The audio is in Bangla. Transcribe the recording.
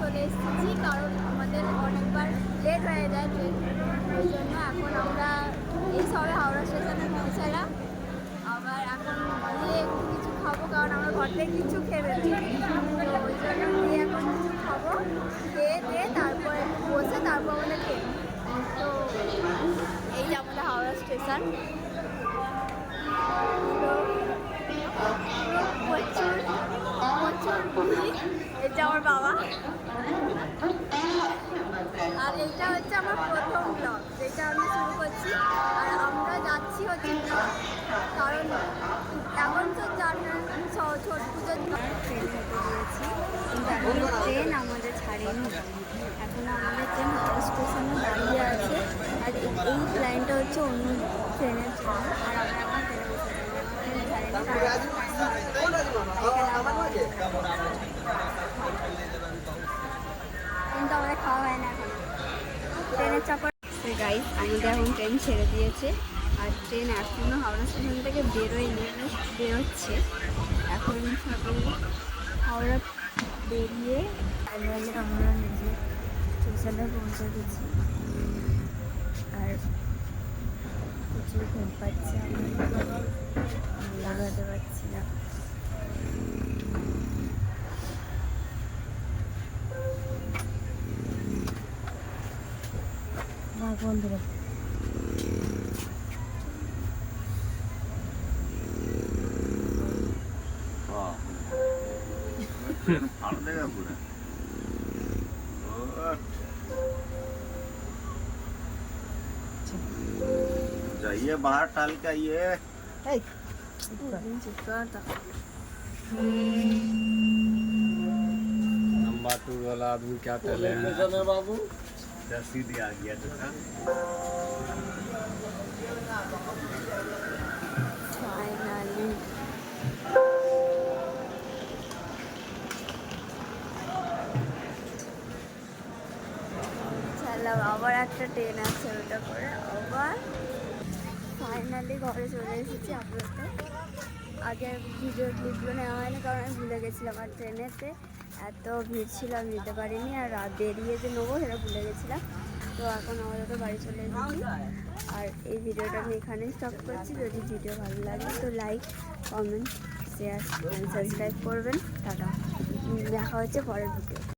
চলে এসেছি, কারণ আমাদের অনেকবার লেট হয়ে যায় ট্রেন। ওই জন্য এখন আমরা এই সবে হাওড়া স্টেশনে পৌঁছালাম। আবার এখন গিয়ে একটু কিছু খাবো, কারণ আমরা ঘর থেকে কিছু খেয়ে বেরোচ্ছি। তো ওই জন্য গিয়ে এখন কিছু খাবো, খেয়ে দিয়ে তারপর একটু বসে তারপর আমাদের ট্রেন। তো এই যে আমাদের হাওড়া স্টেশন। প্রচুর প্রচুর ভিড়। এটা আমার বাবা, আর এইটা হচ্ছে আমার প্রথম ব্লগ যেটা আমি শুরু করছি। আর আমরা যাচ্ছি হচ্ছে কারণ এখন তো জানেন ছট পুজোর ট্রেন হতে দিয়েছি, কিন্তু এখন ট্রেন আমাদের ছাড়েনি। এখন আমাদের ট্রেন হাওড়া স্টেশনে দাঁড়িয়ে আছে, আর এই লাইনটা হচ্ছে অন্য ট্রেনের জন্য। আর আমরা এখন ট্রেনে কিন্তু আমাদের খাওয়া হয় না এখন ট্রেনের চাপা। গাইস আমাদের এখন ট্রেন ছেড়ে দিয়েছে, আর ট্রেন এখনও হাওড়া স্টেশন থেকে বেরোয়নি, বেরোচ্ছে এখন সকাল হাওড়া বেরিয়ে। ফাইনালি আমরা নিজে স্টেশনে পৌঁছে গেছি, আর প্রচুর ঘুম পাচ্ছে, আমরা লাগাতে পারছি না। বন্ধুরা जाइए बाहर टाल के आइए। लंबा टूर वाला आदमी क्या टले हैं बाबू सीधी आ गया तो ফাইনালি চালাম, আবার একটা ট্রেন আছে ওটা করে আবার। ফাইনালি ঘরে চলে এসেছি। আপাতত আগে ভিডিও ক্লিপগুলো নেওয়া হয়নি, কারণ আমি ভুলে গেছিলাম, আর ট্রেনেতে এত ভিড় ছিল আমি নিতে পারিনি, আর রাত বেরিয়ে যে নেবো সেটা ভুলে গেছিলাম। তো এখন আমাদের তো বাড়ি চলে এসেছি, আর এই ভিডিওটা আমি এখানেই স্টপ করছি। যদি ভিডিও ভালো লাগে তো like, comment, share and subscribe করবেন। টাটা, দেখা হচ্ছে পরের ভিডিও।